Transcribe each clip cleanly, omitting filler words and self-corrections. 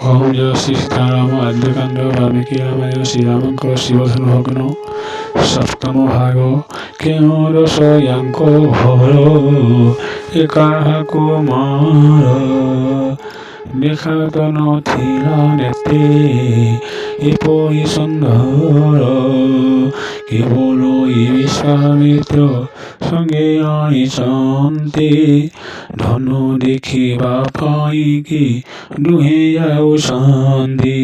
ওম জয় শ্রী সীতারাম আদ্যকাণ্ড বাল্মীকি রামায়ণ শ্রীরামଙ୍କର শিবধনুভগ্ন সপ্তম ভাগ କେଉଁ ରସ ୟାଙ୍କ ଘର ଏ କାହାକୁ ମାର ଦେଖା ତ ନଥିଲା ନେତେ ଏପରି ସୁନ୍ଦର କେବଳ ଏ ବିଶ୍ୱାମିତ୍ର ସଙ୍ଗେ ଆଣିଛନ୍ତି ଧନୁ ଦେଖିବା ପାଇଁକି ଦୁହେଁ ଯାଉଛନ୍ତି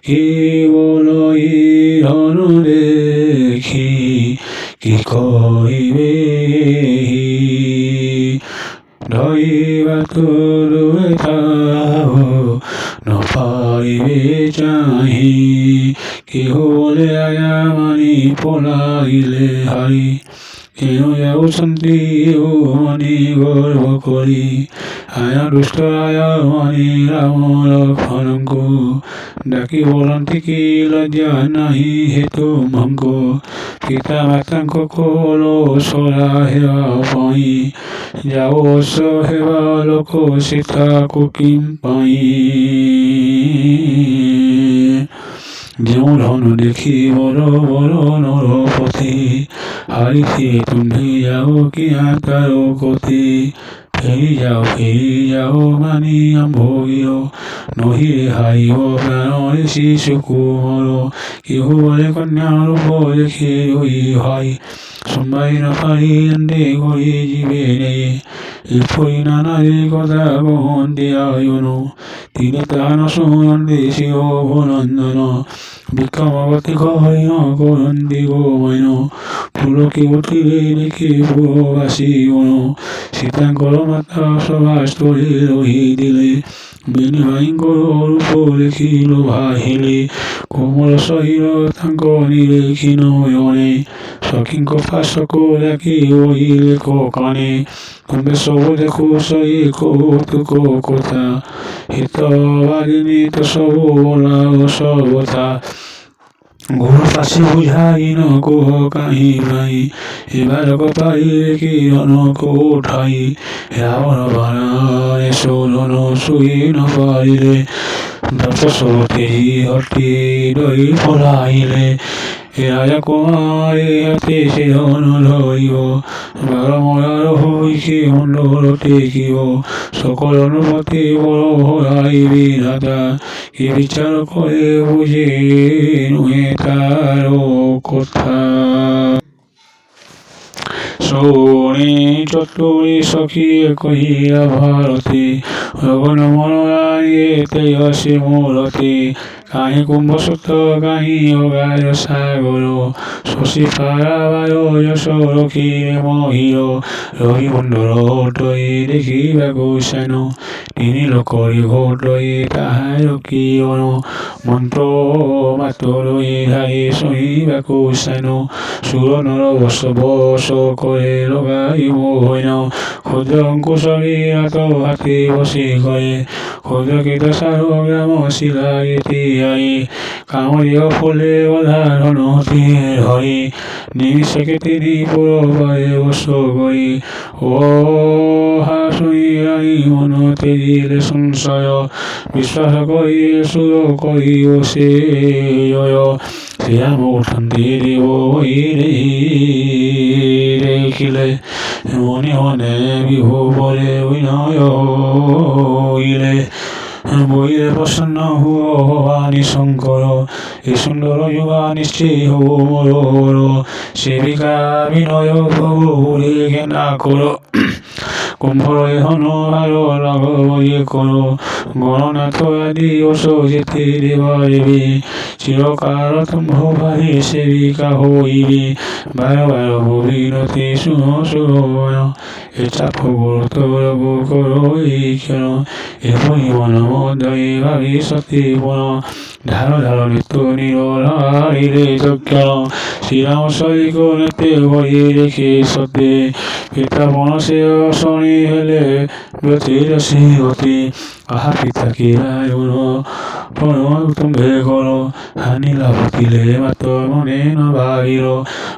କେବଳ ଏ ଧନୁ ଦେଖି କି କହିବେ ଧରିବା ଦୂରରେ ଥାଅ ନ ପାରିବେ ଚାହିଁ କେହ ବୋଲେ ଆୟା ମାନି ପଳାଇଲେ ହାରି କେଉଁ ଯାଉଛନ୍ତି ମାନେ ଗର୍ବ କରି ଆୟା ଦୁଷ୍ଟ ଆୟା ମାନି ରାମ ଲକ୍ଷ୍ମଣଙ୍କୁ ଡାକି ବୋଲନ୍ତି କି ଲଜ୍ଜା ନାହିଁ ହେ ତୁମଙ୍କୁ ପିତା ମାତାଙ୍କ କୋଳ ସରା ହେବା ପାଇଁ ଯାଉସ ହେବା ଲୋକ ସୀତାକୁ କିମ୍ ପାଇଁ ଯେଉଁ ଧନୁ ଦେଖି ବର ବର ନରପତି ହାରିଥିବେ ତୁମ୍ଭେ ଯାଅ କିଆ ତାର କତି ଫେରିଯାଅ ମାନି ଆମ୍ଭଗିର ନହିରେ ହାରିବ ପ୍ରାଣରେ ଶିଶୁକୁ ମର କେହ ବୋଲେ କନ୍ୟା ରୂପ ଦେଖି ରହି ଭାଇ ସମ୍ଭାଳି ନ ପାରି ଏଣ୍ଡେ କରି ଯିବେ ନେଇ ଏପରି ନାନାଦି କଥା କହନ୍ତି ଆୟନ ତିନି ତାହା ନ ଶୁଣନ୍ତି ଶିବ ଭନନ୍ଦନ ବିକ୍ରମବତୀ କହିନ କରନ୍ତି ଗୋମନ ପୁଲକି ଉଠିଲେ ଦେଖି ପୁରବାସୀ ଗଣ ସୀତାଙ୍କର ମାତା ସଭାସ୍ଥଳୀ ରହିଥିଲେ ବେନି ଭାଇଙ୍କର ରୂପ ଦେଖି ଲୋଭାଇଲେ କୋମଳ ଶରୀର ତାଙ୍କ ନିରେଖି ନୟନେ ସଖୀଙ୍କ ପାଶକୁ ଡାକି କହିଲେ କାନେ ତୁମେ ସବୁ ଦେଖୁଛ ଏ କୌତୁକ କଥା ହିତବାଦିନୀ ତ ସବୁ ବୋଲାଅ ସର୍ବଥା ଗୁରୁ ପାଶି ବୁଝାଇ ନ କୁହ କାହିଁ ପାଇଁ ଏ ବାଳକ ପାରିଲେ କି ଜନକ ଉଠାଇ ରାବଣ ବାଣରେ ସୋଦନ ଶୁଇ ନ ପାରିଲେ ଦଶ ସବୁ ତେଜି ହଟି ଡରି ପଳାଇଲେ ରାଜା କୁମାରୀ ହାତେ ସେ ଧନ ଧରିବ ବାରମଳାର ହୋଇକି ମଣ୍ଡଳ ଟେକିବ ସକଳ ନୃପତି ବଳ ହରାଇ ବିଧାତା କି ବିଚାର କରେ ବୁଝେ ନୁହେଁ ତାର କଥା ଶୁଣି ଚତୁରୀ ସଖୀଏ କହିଲା ଭାରତୀ ଗଗନ ମନରାଣୀ ଏତେ ଅସି ମୂରତି କାହିଁ କୁମ୍ଭସୁତ କାହିଁ ଅଗାଧ ସାଗର ଶଶୀ ପାରାବାର ଯଶ ରଖିଲେ ମହିର ରବି ମୁଣ୍ଡର ଅଟଇ ଦେଖିବାକୁ ସେନ ତିନି ଲୋକରେ ଘଟଇ ତାହାର କିରଣ ମନ୍ତ୍ର ମାତର ଏହାଏ ଶୁଣିବାକୁ ସେନ ସୁର ନର ବସ ବସ করে লগাই মোহন ক্ষুদ্র অঙ্কুশ বিরাট হাতে বসে করে ক্ষুদ্র কীট সার গ্রাম শিলাই তিয়াই কামড়িয়া ফুলে অধারণ ধরি নিমিষকে তিনি পুরবারে বস গই ও হা শুনিয়াই মন তেজিলে সংশয় বিশ্বাস করি সুর করি বসে জয় শ্রীরাম উঠন্তি দেব দেখিলে মনে মনে বিভু বলে বিনয় হইলে বইলে প্রসন্ন হুয় ভবানী শঙ্কর এ সুন্দর যুবা নিশ্চয় হব মোর সেবিকা বিনয় প্রভু বলে ঘেনা কর কুম্ভরে হন আর লাঘব যে কর গণনাথ আদি অস যেতে দেবা দেবে চিরকাল তুম্ভ ভারে সেবিকা হইবে বার বার ভবিরতে শুভ শুভন এ চাপ গুরুতর কর এই ক্ষণ এপরি মন মদয়ে ভাবি সতী বন ধার ধার নিত্য নিরিলে যজ্ঞ শ্রীরাম সৈক নেতে ভয়ে রেখে সতে পিতা বনসে শনি হেলে ব্যতির সিংহতি আহা পিতা কি রায়ণ তুম্ভে করো হানিলা ভুতিলে মাত মনে ন ভাবিল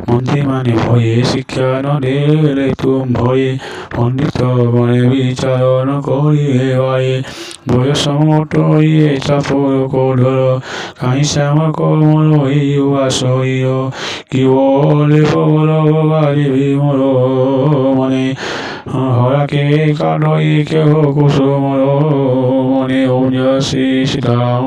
মন্ত্রী মানে ভয়ে শিক্ষা ন দেলে তুম ভয়ে পণ্ডিত গণে বিচারণ করিয়ে বায়ে বয়স মোট ইয়ে চাপর কোধর কাহি শ্যামর কমল ইউবাস কি বলে প্রবল বাড়ি বিমল মনে হরাকে কানই কেহ কুসুমর মনে ওম জয় শ্রী সীতারাম।